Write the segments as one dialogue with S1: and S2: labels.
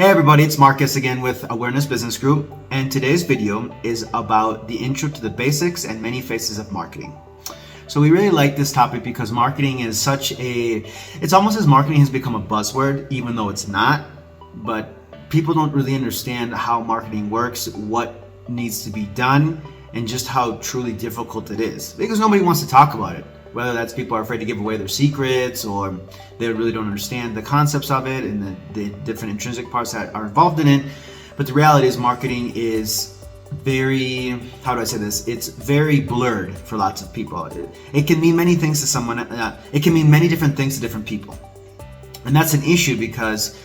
S1: Hey everybody, it's Marcus again with Awareness Business Group, and today's video is about the intro to the basics and many faces of marketing. So we really like this topic because marketing is it's almost as marketing has become a buzzword, even though it's not, but people don't really understand how marketing works, what needs to be done, and just how truly difficult it is, because nobody wants to talk about it. Whether that's people are afraid to give away their secrets, or they really don't understand the concepts of it and the different intrinsic parts that are involved in it. But the reality is marketing is very, how do I say this? It's very blurred for lots of people. It can mean many things to someone. It can mean many different things to different people. And that's an issue because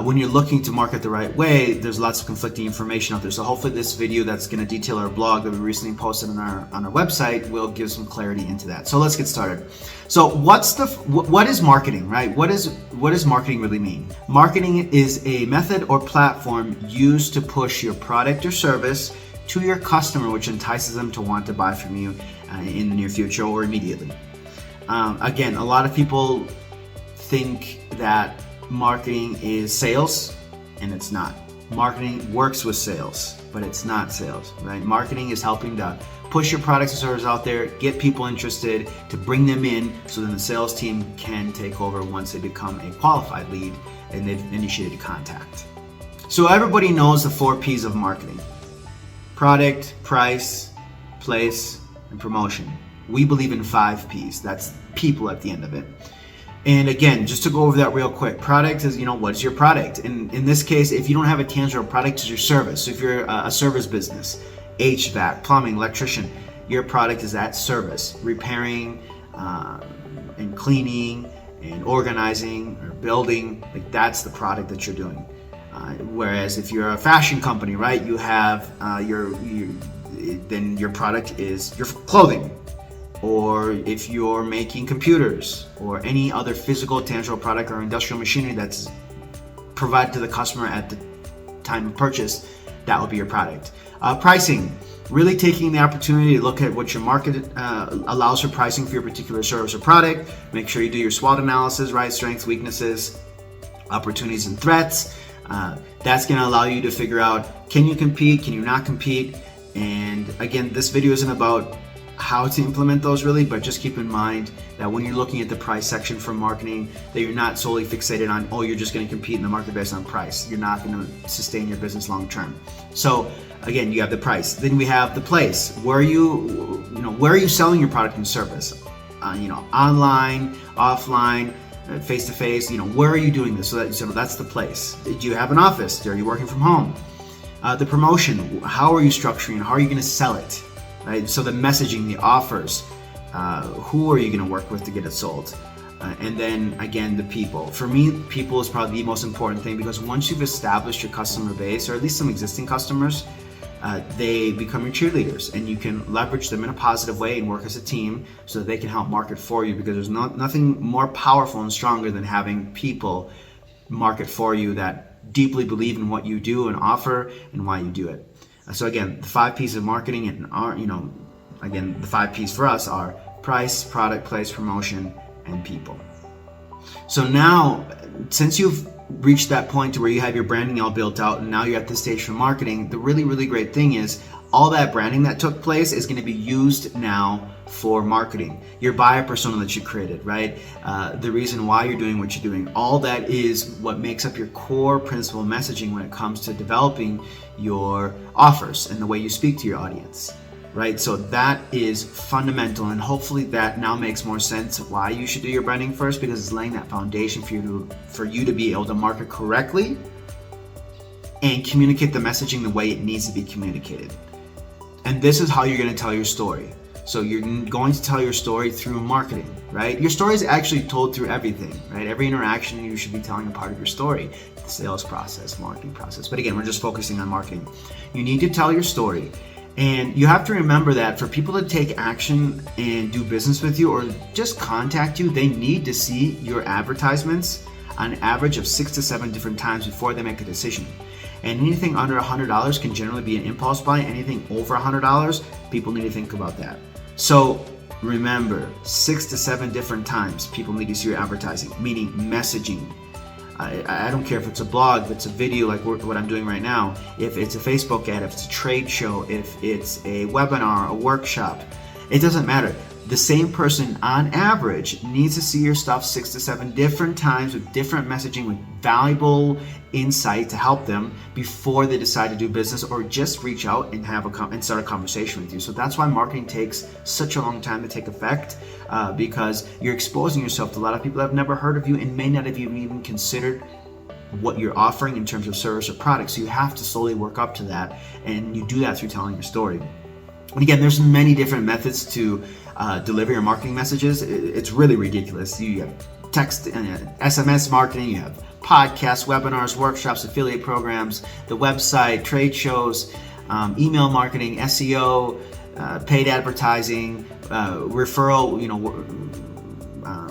S1: when you're looking to market the right way, there's lots of conflicting information out there. So hopefully this video that's going to detail our blog that we recently posted on our website will give some clarity into that. So let's get started. So what is marketing, right? What does marketing really mean? Marketing is a method or platform used to push your product or service to your customer, which entices them to want to buy from you in the near future or immediately. Again, a lot of people think that marketing is sales, and it's not. Marketing works with sales, but it's not sales, right? Marketing is helping to push your products and services out there, get people interested, to bring them in, so then the sales team can take over once they become a qualified lead and they've initiated contact. So everybody knows the 4 P's of marketing: product, price, place, and promotion. We believe in 5 P's. That's people at the end of it. And again, just to go over that real quick, product is, what's your product? And in this case, if you don't have a tangible product, it's your service. So if you're a service business, HVAC, plumbing, electrician, your product is that service, repairing and cleaning and organizing or building. Like, that's the product that you're doing. Whereas if you're a fashion company, right, you have then your product is your clothing. Or if you're making computers or any other physical, tangible product or industrial machinery that's provided to the customer at the time of purchase, that will be your product. Pricing, really taking the opportunity to look at what your market allows for pricing for your particular service or product. Make sure you do your Swot analysis, right? Strengths, weaknesses, opportunities, and threats. That's going to allow you to figure out, can you compete? Can you not compete? And again, this video isn't about how to implement those really, but just keep in mind that when you're looking at the price section for marketing, that you're not solely fixated on, you're just going to compete in the market based on price. You're not going to sustain your business long term. So again, you have the price. Then we have the place. Where are you selling your product and service? Online, offline, face to face. Where are you doing this? So that's the place. Do you have an office? Are you working from home? The promotion. How are you structuring? How are you going to sell it? Right? So the messaging, the offers, who are you going to work with to get it sold? And then again, the people. For me, people is probably the most important thing, because once you've established your customer base, or at least some existing customers, they become your cheerleaders, and you can leverage them in a positive way and work as a team so that they can help market for you, because there's nothing more powerful and stronger than having people market for you that deeply believe in what you do and offer and why you do it. So again, the 5 P's of marketing, and again, the 5 P's for us are price, product, place, promotion, and people. So now, since you've reached that point to where you have your branding all built out, and now you're at this stage for marketing, the really, really great thing is all that branding that took place is going to be used now for marketing. Your buyer persona that you created, right? The reason why you're doing what you're doing. All that is what makes up your core principle messaging when it comes to developing your offers and the way you speak to your audience, right? So that is fundamental, and hopefully that now makes more sense why you should do your branding first, because it's laying that foundation for you to be able to market correctly and communicate the messaging the way it needs to be communicated. And this is how you're going to tell your story. So you're going to tell your story through marketing, right? Your story is actually told through everything, right? Every interaction, you should be telling a part of your story. The sales process, marketing process. But again, we're just focusing on marketing. You need to tell your story. And you have to remember that for people to take action and do business with you, or just contact you, they need to see your advertisements on average of 6 to 7 different times before they make a decision. And anything under $100 can generally be an impulse buy. Anything over $100, people need to think about that. So remember, 6 to 7 different times people need to see your advertising, meaning messaging. I don't care if it's a blog, if it's a video like what I'm doing right now, if it's a Facebook ad, if it's a trade show, if it's a webinar, a workshop, it doesn't matter. The same person on average needs to see your stuff 6 to 7 different times with different messaging, with valuable insight to help them before they decide to do business or just reach out and have and start a conversation with you. So that's why marketing takes such a long time to take effect, because you're exposing yourself to a lot of people that have never heard of you and may not have even considered what you're offering in terms of service or product. So you have to slowly work up to that, and you do that through telling your story. And again, there's many different methods to deliver your marketing messages. It's really ridiculous. You have text and SMS marketing, you have podcasts, webinars, workshops, affiliate programs, the website, trade shows, email marketing, SEO, paid advertising, referral,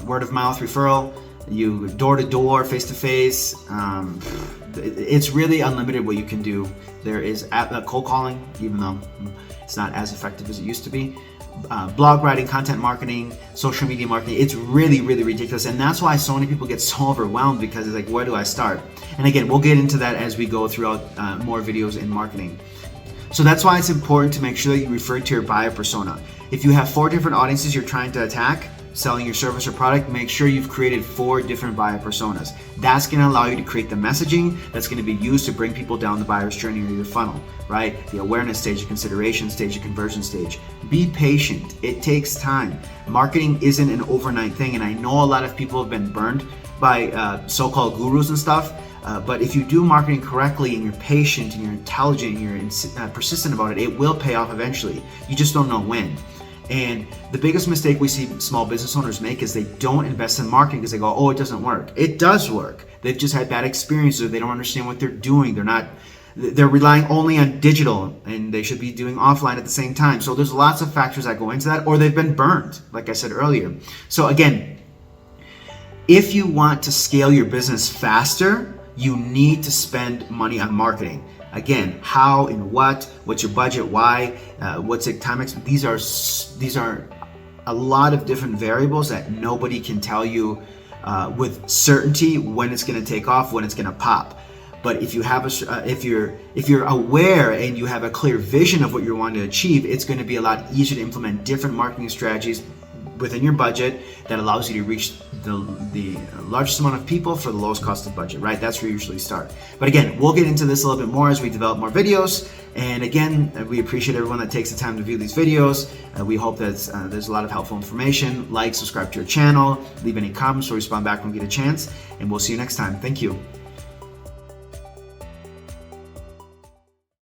S1: word of mouth referral, you door to door, face to face. It's really unlimited what you can do. There is cold calling, even though it's not as effective as it used to be. Blog writing, content marketing, social media marketing. It's really, really ridiculous. And that's why so many people get so overwhelmed, because it's like, where do I start? And again, we'll get into that as we go throughout more videos in marketing. So that's why it's important to make sure that you refer to your buyer persona. If you have 4 different audiences you're trying to attack, selling your service or product, make sure you've created 4 different buyer personas. That's going to allow you to create the messaging that's going to be used to bring people down the buyer's journey or your funnel, right? The awareness stage, the consideration stage, the conversion stage. Be patient. It takes time. Marketing isn't an overnight thing, and I know a lot of people have been burned by so-called gurus and stuff. But if you do marketing correctly and you're patient and you're intelligent and you're persistent about it, it will pay off eventually. You just don't know when. And the biggest mistake we see small business owners make is they don't invest in marketing because they go, oh, it doesn't work. It does work. They've just had bad experiences, or they don't understand what they're doing. They're relying only on digital, and they should be doing offline at the same time. So there's lots of factors that go into that, or they've been burned, like I said earlier. So again, if you want to scale your business faster, you need to spend money on marketing. Again, how and what's your budget, why, what's the time? These are a lot of different variables that nobody can tell you with certainty when it's going to take off, when it's going to pop. But if you have if you're aware and you have a clear vision of what you're wanting to achieve, it's going to be a lot easier to implement different marketing strategies within your budget that allows you to reach the largest amount of people for the lowest cost of budget, right? That's where you usually start. But again, we'll get into this a little bit more as we develop more videos. And again, we appreciate everyone that takes the time to view these videos. We hope that there's a lot of helpful information. Like, subscribe to our channel, leave any comments or respond back when we get a chance. And we'll see you next time. Thank you.